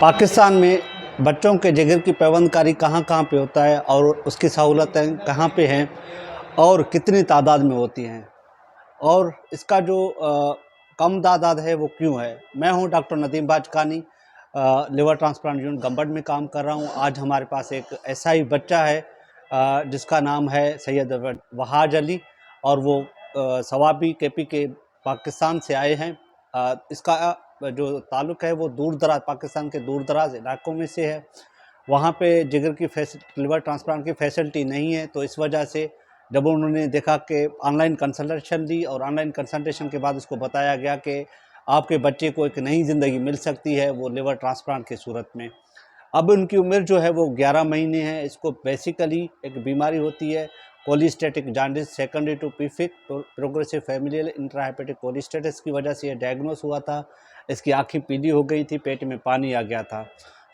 पाकिस्तान में बच्चों के जिगर की पैबंदकारी कहाँ कहाँ पे होता है और उसकी सहूलतें कहाँ पे हैं और कितनी तादाद में होती हैं और इसका जो कम तादाद है वो क्यों है। मैं हूँ doctor Nadeem Bajkani, liver transplant unit Gambat में काम कर रहा हूँ। आज हमारे पास एक ऐसा ही बच्चा है जिसका नाम है सैयद वहाज अली और वो सवाबी केपी के पाकिस्तान से आए हैं। इसका जो ताल्लुक़ है वो दूर दराज पाकिस्तान के दूर दराज इलाकों में से है। वहाँ पे जिगर की लिवर ट्रांसप्लांट की फैसिलिटी नहीं है, तो इस वजह से जब उन्होंने देखा कि ऑनलाइन कंसल्टेशन दी और ऑनलाइन कंसल्टेशन के बाद उसको बताया गया कि आपके बच्चे को एक नई ज़िंदगी मिल सकती है, वो लिवर ट्रांसप्लांट की सूरत में। अब उनकी उम्र जो है वो 11 महीने है। इसको बेसिकली एक बीमारी होती है cholestatic jaundice secondary to PFIC progressive familial intrahepatic cholestasis की वजह से ये डायग्नोस हुआ था। इसकी आँखें पीली हो गई थी, पेट में पानी आ गया था।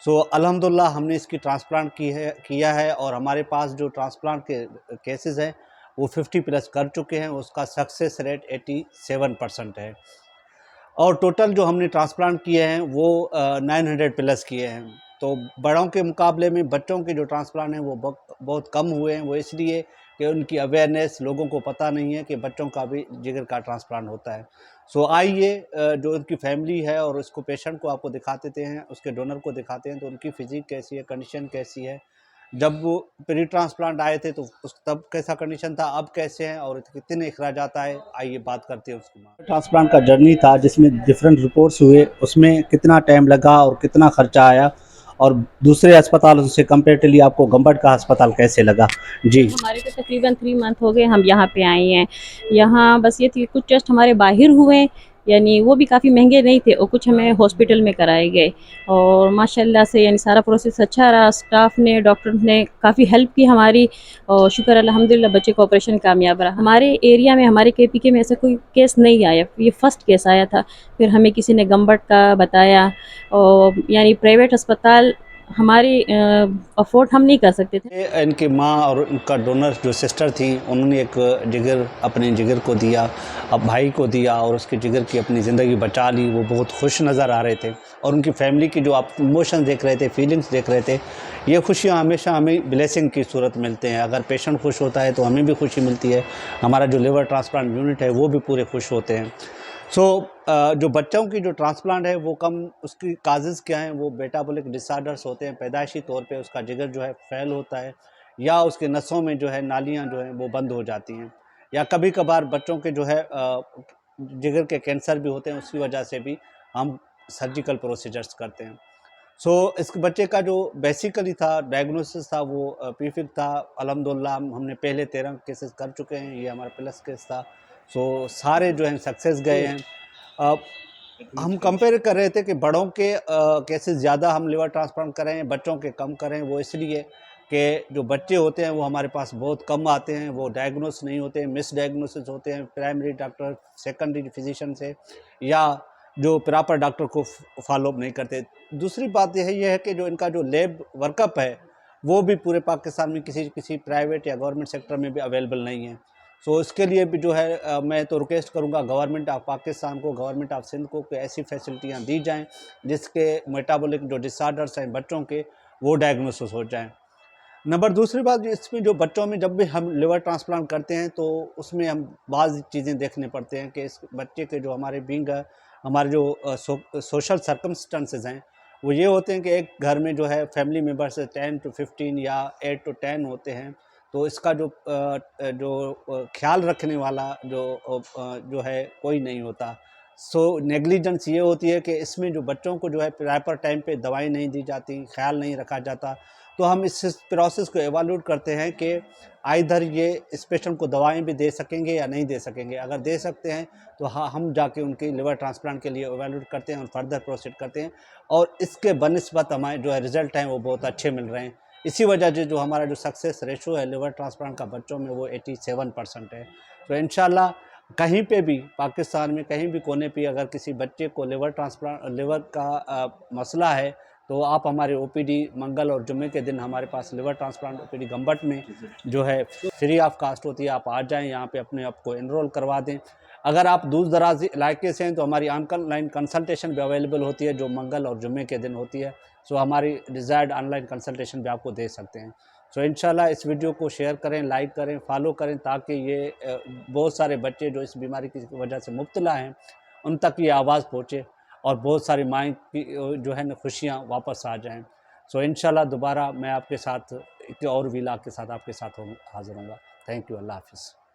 सो अल्हम्दुलिल्लाह हमने इसकी ट्रांसप्लांट किया है और हमारे पास जो ट्रांसप्लांट के केसेस हैं वो 50 प्लस कर चुके हैं। उसका सक्सेस रेट 87% है और टोटल जो हमने ट्रांसप्लांट किए हैं वो 900 प्लस किए हैं। तो बड़ों के मुकाबले में बच्चों के जो ट्रांसप्लांट हैं वो बहुत कम हुए हैं। वो इसलिए कि उनकी अवेयरनेस लोगों को पता नहीं है कि बच्चों का भी जिगर का ट्रांसप्लांट होता है। सो आइए जो उनकी फैमिली है और उसको पेशेंट को आपको दिखा देते हैं, उसके डोनर को दिखाते हैं तो उनकी फिजिक कैसी है, कंडीशन कैसी है। जब वो प्री ट्रांसप्लांट आए थे तो उस तब कैसा कंडीशन था, अब कैसे हैं और कितने अखराजात आए, आइए बात करते हैं उसके बाद। ट्रांसप्लांट का जर्नी था जिसमें डिफरेंट रिपोर्ट्स हुए, उसमें कितना टाइम लगा और कितना खर्चा आया और दूसरे अस्पतालों से कंपेरेटिवली आपको गंबट का अस्पताल कैसे लगा? जी, हमारे को तकरीबन 3 मंथ हो गए हम यहाँ पे आए हैं। यहाँ बस ये थी कुछ टेस्ट हमारे बाहर हुए, यानी वो भी काफ़ी महंगे नहीं थे और कुछ हमें हॉस्पिटल में कराए गए और माशाल्लाह से यानी सारा प्रोसेस अच्छा रहा। स्टाफ ने, डॉक्टर ने काफ़ी हेल्प की हमारी और शुक्र अल्हम्दुलिल्लाह बच्चे का ऑपरेशन कामयाब रहा। हमारे एरिया में, हमारे केपीके में ऐसा कोई केस नहीं आया, ये फर्स्ट केस आया था। फिर हमें किसी ने गंबट का बताया और यानी प्राइवेट अस्पताल हमारी अफोर्ड हम नहीं कर सकते थे। इनकी माँ और उनका डोनर जो सिस्टर थी उन्होंने एक जिगर अपने जिगर को दिया, अब भाई को दिया और उसके जिगर की अपनी ज़िंदगी बचा ली। वो बहुत खुश नज़र आ रहे थे और उनकी फैमिली की जो आप इमोशन देख रहे थे, फीलिंग्स देख रहे थे, ये खुशियाँ हमेशा हमें ब्लेसिंग की सूरत मिलते हैं। अगर पेशेंट खुश होता है तो हमें भी खुशी मिलती है। हमारा जो लिवर ट्रांसप्लांट यूनिट है वो भी पूरे खुश होते हैं। सो जो बच्चों की जो ट्रांसप्लांट है वो कम, उसकी काजेज़ क्या हैं, वो मेटाबॉलिक डिसऑर्डर्स होते हैं। पैदाइशी तौर पे उसका जिगर जो है फ़ेल होता है या उसके नसों में जो है नालियाँ जो हैं वो बंद हो जाती हैं या कभी कभार बच्चों के जो है जिगर के कैंसर भी होते हैं, उसकी वजह से भी हम सर्जिकल प्रोसीजर्स करते हैं। सो इस बच्चे का जो बेसिकली था डायग्नोसिस था वो पीफिक था। अल्हम्दुलिल्लाह हमने पहले 13 केसेस कर चुके हैं, ये हमारा प्लस केस था। सो सारे जो हैं सक्सेस गए हैं। हम कंपेयर कर रहे थे कि बड़ों के केसेस ज़्यादा हम लिवर ट्रांसप्लांट कर रहे हैं, बच्चों के कम कर रहे हैं। वो इसलिए कि जो बच्चे होते हैं वो हमारे पास बहुत कम आते हैं, वो डायग्नोस नहीं होते हैं, मिस डायग्नोसिस होते हैं प्राइमरी डॉक्टर, सेकेंडरी फिजिशियन से या जो प्रॉपर डॉक्टर को फॉलोअप नहीं करते। दूसरी बात यह है कि जो इनका जो लैब वर्कअप है वो भी पूरे पाकिस्तान में किसी प्राइवेट या गवर्नमेंट सेक्टर में भी अवेलेबल नहीं है। सो इसके लिए भी जो है मैं तो रिक्वेस्ट करूंगा गवर्नमेंट ऑफ पाकिस्तान को, गवर्नमेंट ऑफ सिंध को कि ऐसी फैसिलिटियां दी जाएं जिसके मेटाबॉलिक जो डिसऑर्डर्स हैं बच्चों के वो डायग्नोसिस हो जाएं। नंबर दूसरी बात, इसमें जो बच्चों में जब भी हम लिवर ट्रांसप्लांट करते हैं तो उसमें हम बाज़ चीज़ें देखने पड़ते हैं कि इस बच्चे के जो हमारे बींग हमारे जो सोशल सर्कमस्टेंसेस हैं वो ये होते हैं कि एक घर में जो है फैमिली मेम्बर्स 10 to 15 या 8 to 10 होते हैं। तो इसका जो ख्याल रखने वाला जो है कोई नहीं होता। सो नेग्लिजेंस ये होती है कि इसमें जो बच्चों को जो है प्रॉपर टाइम पे दवाई नहीं दी जाती, ख्याल नहीं रखा जाता। तो हम इस प्रोसेस को एवैल्यूएट करते हैं कि आइदर ये इस पेशेंट को दवाएं भी दे सकेंगे या नहीं दे सकेंगे। अगर दे सकते हैं तो हाँ, हम जाके उनकी लिवर ट्रांसप्लांट के लिए एवैल्यूएट करते हैं और फर्दर प्रोसीड करते हैं और इसके बनिस्बत हमारे जो है रिज़ल्ट हैं वो बहुत अच्छे मिल रहे हैं। इसी वजह से जो हमारा जो सक्सेस रेशो है लिवर ट्रांसप्लांट का बच्चों में वो 87% है। तो इंशाल्लाह कहीं पे भी पाकिस्तान में कहीं भी कोने पे अगर किसी बच्चे को लिवर का मसला है तो आप हमारे ओपीडी मंगल और जुम्मे के दिन हमारे पास लिवर ट्रांसप्लांट ओपीडी गंबट में जो है फ्री ऑफ कास्ट होती है। आप आ जाएं यहाँ पे, अपने आप को एनरोल करवा दें। अगर आप दूर दराज इलाके से हैं तो हमारी ऑनलाइन कंसल्टेशन भी अवेलेबल होती है, जो मंगल और जुम्मे के दिन होती है। सो हमारी डिज़ायर्ड ऑनलाइन कंसल्टेशन भी आपको दे सकते हैं। सो इंशाल्लाह इस वीडियो को शेयर करें, लाइक करें, फॉलो करें, ताकि ये बहुत सारे बच्चे जो इस बीमारी की वजह से मुब्तला हैं उन तक ये आवाज़ पहुँचे और बहुत सारी माएँ की जो है ना खुशियाँ वापस आ जाएँ। सो इंशाल्लाह दोबारा मैं आपके साथ एक और व्लॉग के साथ आपके साथ हाज़िर होऊंगा। Thank you. अल्लाह हाफ़िज़।